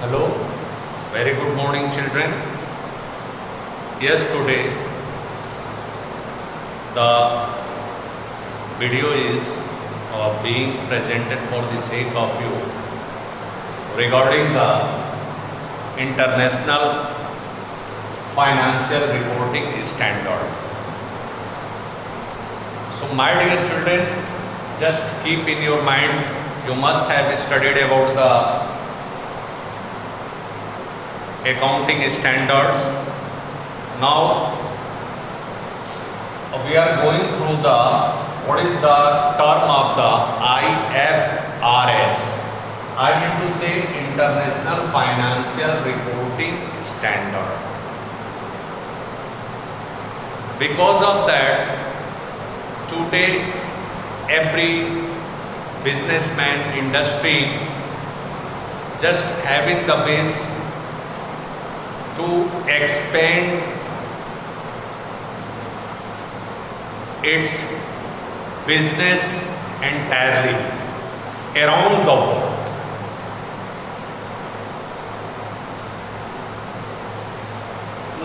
Hello, very good morning, children. Yes, today the video is being presented for the sake of you regarding the International Financial Reporting Standard. So, my dear children, just keep in your mind, you must have studied about the accounting standards. Now we are going through what is the term of the IFRS. I mean to say International Financial Reporting Standard. Because of that, today every businessman, industry just having the base to expand its business entirely around the world.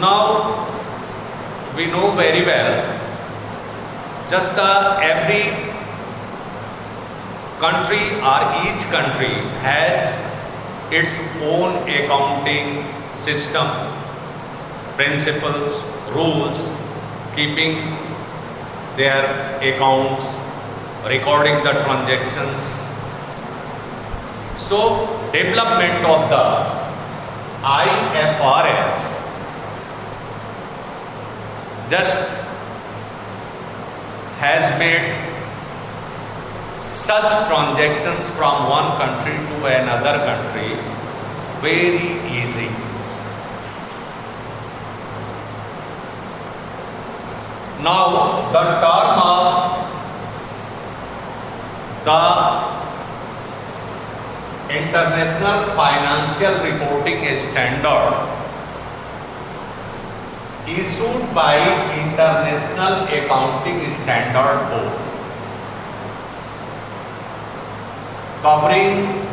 Now we know very well, just every country or each country has its own accounting system, principles, rules, keeping their accounts, recording the transactions. So, development of the IFRS just has made such transactions from one country to another country very easy. Now, the term of the International Financial Reporting Standard issued by International Accounting Standard Board, covering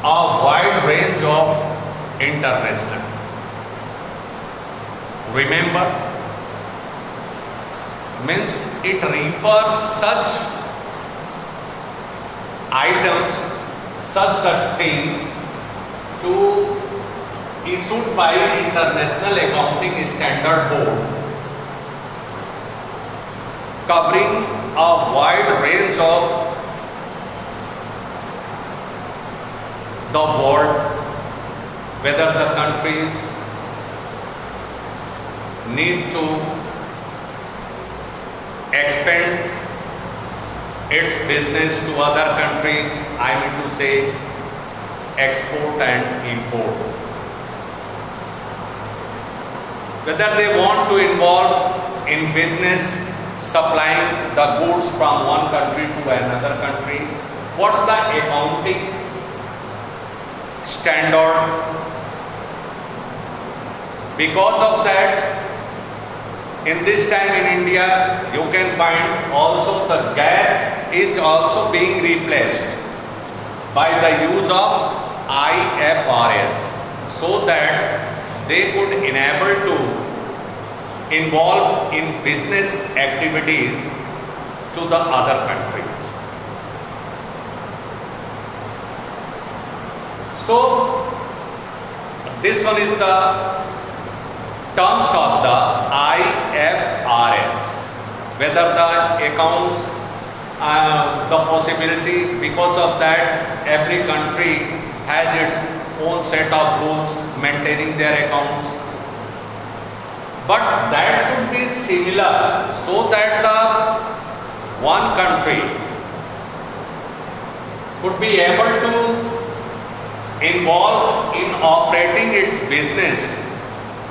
a wide range of international. Remember, means it refers such items, such the things to issued by International Accounting Standard Board, covering a wide range of the world, whether the countries need to expand its business to other countries, I mean to say export and import. Whether they want to involve in business supplying the goods from one country to another country, what's the accounting standard? Because of that, in this time in India, you can find also the gap is also being replaced by the use of IFRS, so that they could enable to involve in business activities to the other countries. So, this one is the terms of the IFRS, whether the accounts, the possibility, because of that every country has its own set of rules maintaining their accounts, but that should be similar so that the one country could be able to involve in operating its business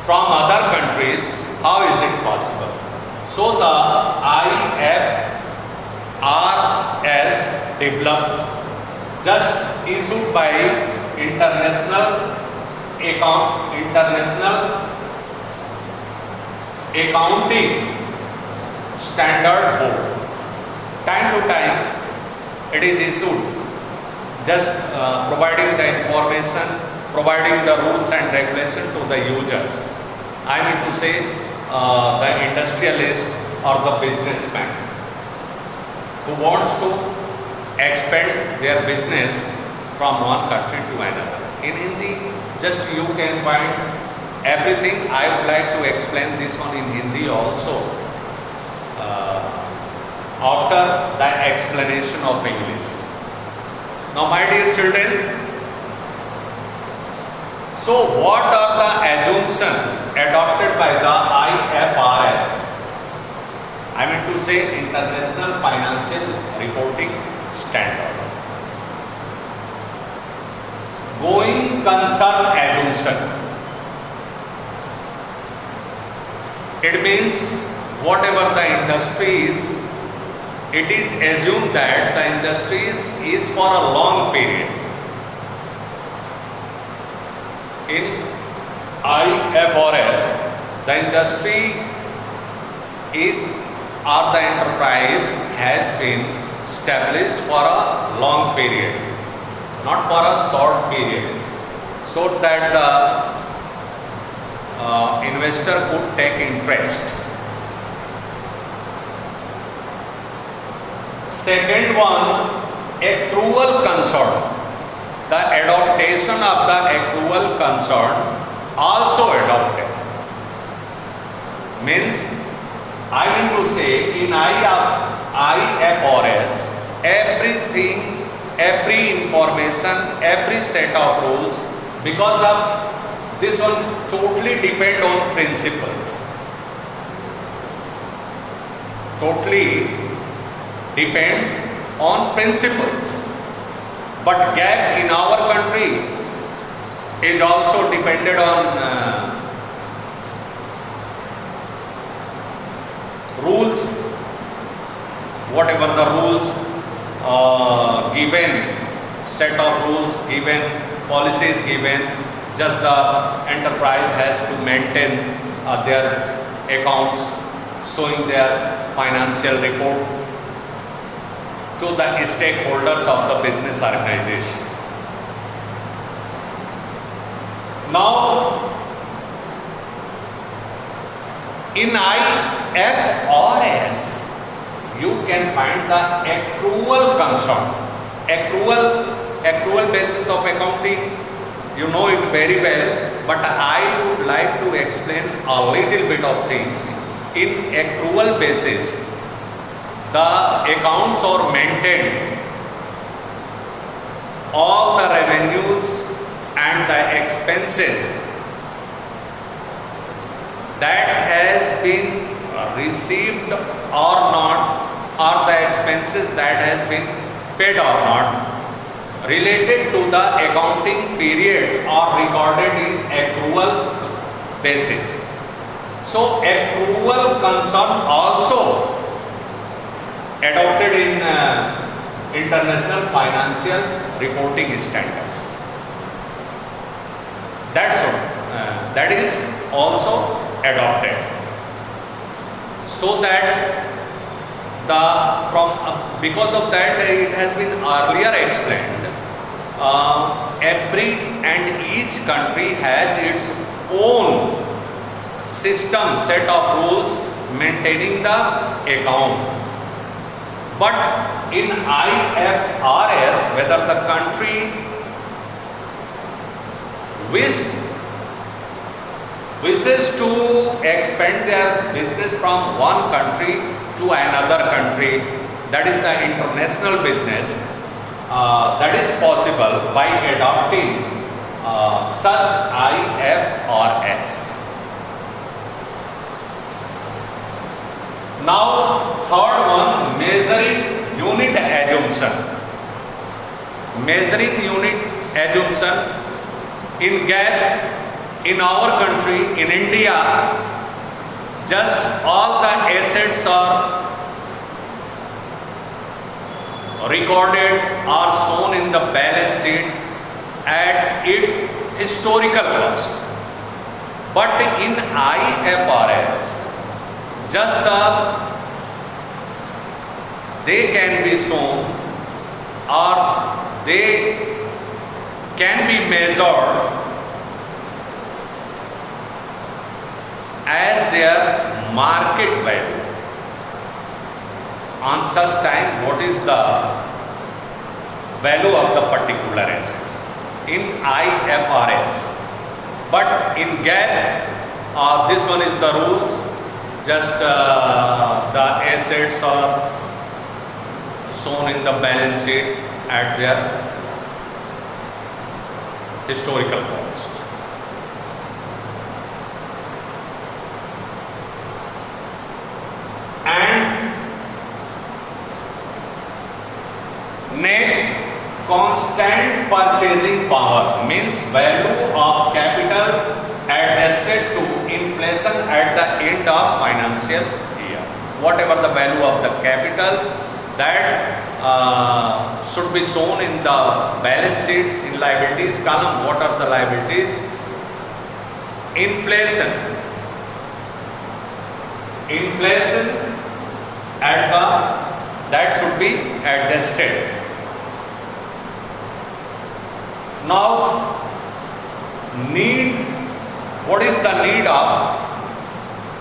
from other countries. How is it possible? So the IFRS developed, just issued by International Accounting Standard Board. Time to time it is issued, just providing the information, providing the rules and regulation to the users. I mean to say the industrialist or the businessman who wants to expand their business from one country to another. In Hindi, just you can find everything. I would like to explain this one in Hindi also after the explanation of English. Now my dear children, so what are the assumptions adopted by the IFRS? I mean to say International Financial Reporting Standard. Going concern assumption. It means whatever the industry is, it is assumed that the industry is for a long period. In IFRS, the industry is or the enterprise has been established for a long period, not for a short period, so that the investor could take interest. Second one, accrual concern. The adaptation of the accrual concern also adopted. Means, I mean to say in IFRS, everything, every information, every set of rules, because of this one totally depend on principles. Totally depends on principles. But GAAP in our country is also depended on rules. Whatever the rules given, set of rules given, policies given, just the enterprise has to maintain their accounts, showing their financial report to the stakeholders of the business organization. Now, in IFRS, you can find the accrual concern. Accrual basis of accounting, you know it very well, but I would like to explain a little bit of things. In accrual basis, the accounts are maintained, all the revenues and the expenses that has been received or not, or the expenses that has been paid or not, related to the accounting period are recorded in accrual basis. So accrual concern also adopted in International Financial Reporting Standard. That is also adopted, so that because of that it has been earlier explained. Every and each country has its own system, set of rules maintaining the account. But in IFRS, whether the country wishes to expand their business from one country to another country, that is the international business, that is possible by adopting such IFRS. Now, third one, measuring unit assumption. Measuring unit assumption in GAAP, in our country, in India, just all the assets are recorded or shown in the balance sheet at its historical cost. But in IFRS, just they can be shown or they can be measured as their market value. On such time, what is the value of the particular asset in IFRS? But in GAAP, this one is the rules. Just the assets are shown in the balance sheet at their historical cost. And next, constant purchasing power means value of capital adjusted to inflation at the end of financial year. Whatever the value of the capital, that should be shown in the balance sheet in liabilities column. What are the liabilities? Inflation at the, that should be adjusted. Now, what is the need of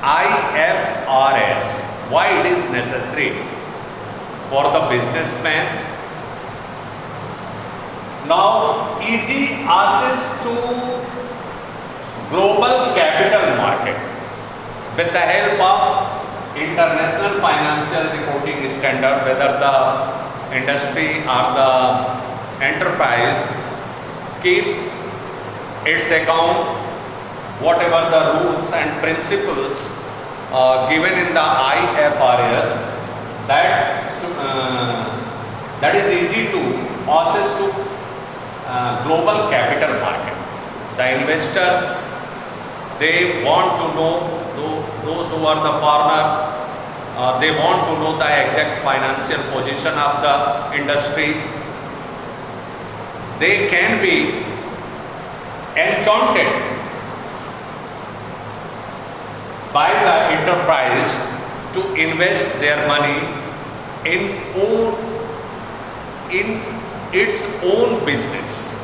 IFRS? Why it is necessary for the businessman? Now, easy access to global capital market with the help of international financial reporting standard, whether the industry or the enterprise keeps its account, whatever the rules and principles given in the IFRS, that is easy to access to global capital market. The investors, they want to know, those who are the foreigner, they want to know the exact financial position of the industry. They can be enchanted by the enterprise to invest their money in its own business.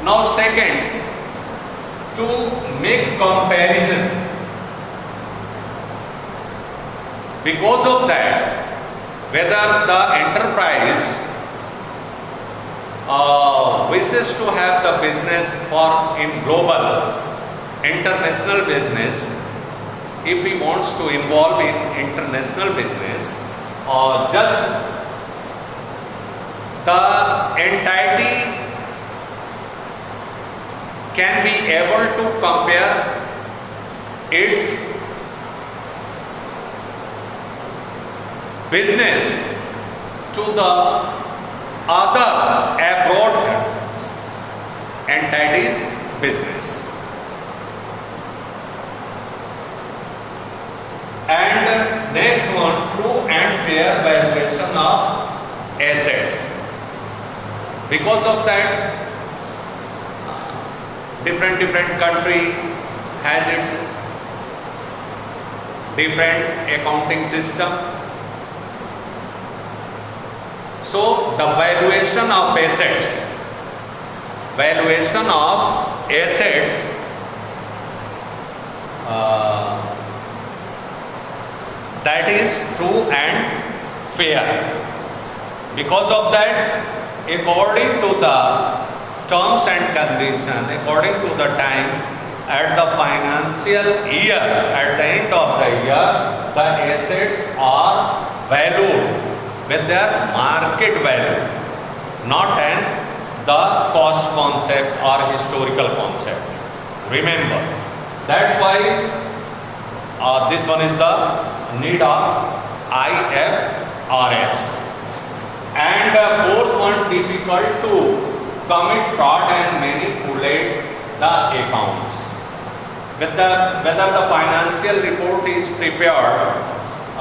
Now, second, to make comparison. Because of that, whether the enterprise wishes to have the business in global, international business, if he wants to involve in international business, just the entity can be able to compare its business to the other abroad countries entities business. And next one, true and fair valuation of assets. Because of that, different country has its different accounting system. So the valuation of assets that is true and fair. Because of that, according to the terms and conditions, according to the time at the financial year, at the end of the year, the assets are valued with their market value, not the cost concept or historical concept. Remember, that's why this one is the need of IFRS. And fourth one, difficult to commit fraud and manipulate the accounts. Whether the financial report is prepared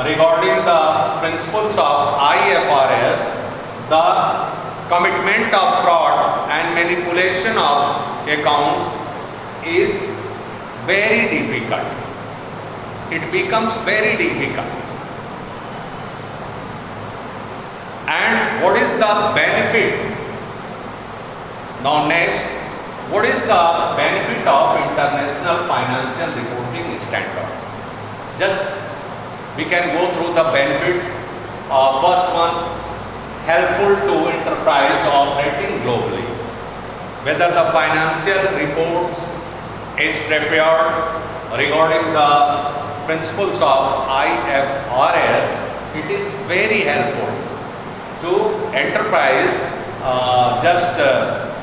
regarding the principles of IFRS, the commitment of fraud and manipulation of accounts is very difficult. It becomes very difficult. And what is the benefit? Now next, What is the benefit of International Financial Reporting Standard? Just we can go through the benefits. First one, helpful to enterprise operating globally. Whether the financial reports is prepared regarding the principles of IFRS, it is very helpful to enterprise just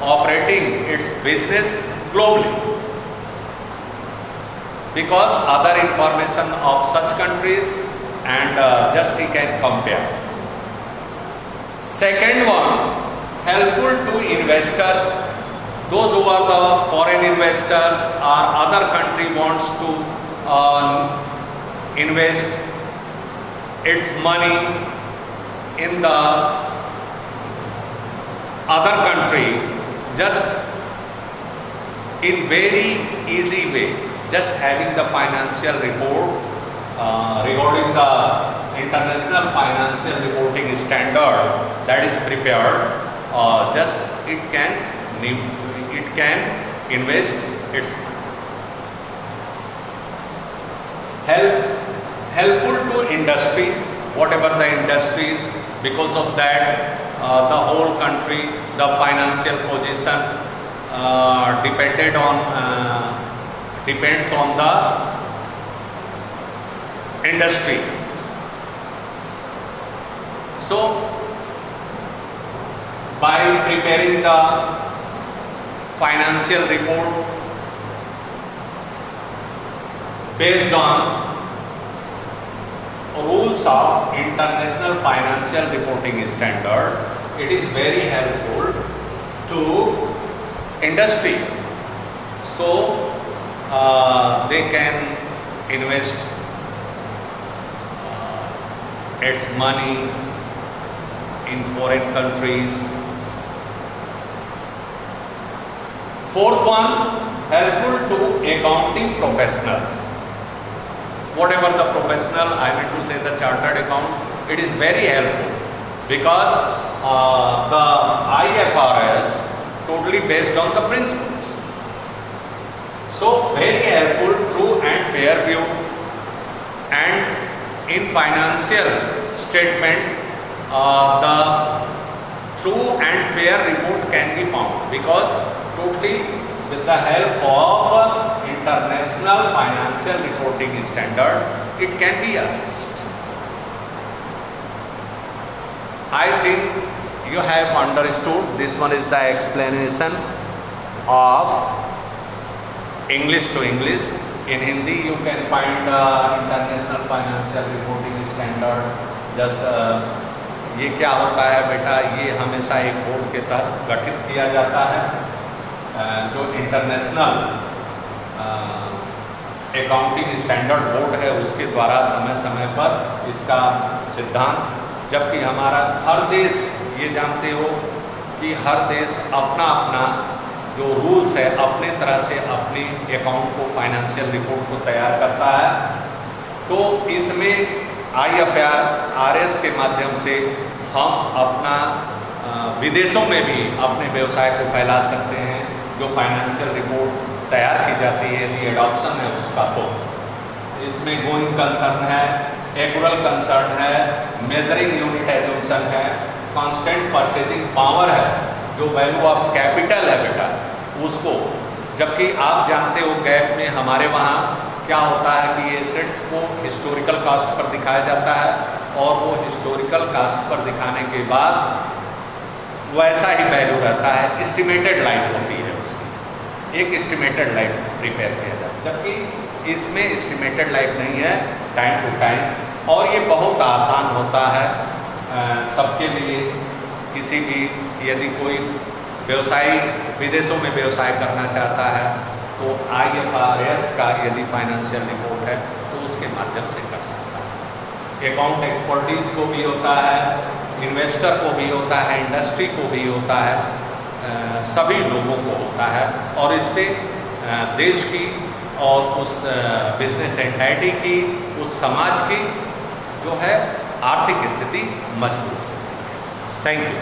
operating its business globally, because other information of such countries and just he can compare. Second one, helpful to investors, those who are the foreign investors or other country wants to invest its money in the other country, just in very easy way, just having the financial report regarding the International Financial Reporting Standard that is prepared, just it can invest its helpful to industry, whatever the industries, because of that the whole country, the financial position depends on the industry. So by preparing the financial report based on rules of International Financial Reporting Standard, it is very helpful to industry, so they can invest its money in foreign countries. Fourth one, helpful to accounting professionals. Whatever the professional, I mean to say the chartered account, it is very helpful, because the IFRS totally based on the principles. So very helpful, true and fair view, and in financial statement the true and fair report can be found, because totally with the help of International Financial Reporting Standard it can be assessed. I think you have understood. This one is the explanation of English to English. In Hindi you can find International Financial Reporting Standard. Just ये क्या होता है बेटा, ये हमेशा एक board के तहत गठित किया जाता है, जो इंटरनेशनल अकाउंटिंग स्टैंडर्ड बोर्ड है उसके द्वारा समय समय पर इसका सिद्धांत, जबकि हमारा हर देश, ये जानते हो कि हर देश अपना अपना जो रूल्स है अपने तरह से अपने अकाउंट को, फाइनेंशियल रिपोर्ट को तैयार करता है। तो इसमें IFRS के माध्यम से हम अपना विदेशों में भी अपने व्यवसाय को फैला सकते हैं। जो फाइनेंशियल रिपोर्ट तैयार की जाती है, यदि एडॉप्शन है उसका, तो इसमें गोइंग कंसर्न है, एक्यूरल कंसर्न है, मेजरिंग यूनिट एजम्पशन है, कांस्टेंट परचेजिंग पावर है, जो वैल्यू ऑफ कैपिटल है बेटा उसको, जबकि आप जानते हो गैप में हमारे वहाँ क्या होता है कि एसेट्स को हिस्टोरिकल कास्ट पर दिखाया जाता है, और वो हिस्टोरिकल कास्ट पर दिखाने के बाद वैसा ही वैल्यू रहता है, एस्टिमेटेड लाइफ होती है उसकी, एक एस्टिमेटेड लाइफ प्रिपेयर किया जाता है, जबकि इसमें एस्टिमेटेड लाइफ नहीं है, टाइम टू टाइम। और ये बहुत आसान होता है सबके लिए। किसी भी यदि कोई व्यवसायी विदेशों में व्यवसाय करना चाहता है तो IFRS का यदि फाइनेंशियल रिपोर्ट है तो उसके माध्यम से कर सकता है। अकाउंट एक्सपर्टीज को भी होता है, इन्वेस्टर को भी होता है, इंडस्ट्री को भी होता है, सभी लोगों को होता है, और इससे देश की और उस बिजनेस एंटिटी की, उस समाज की जो है आर्थिक स्थिति मजबूत होती है। Thank you.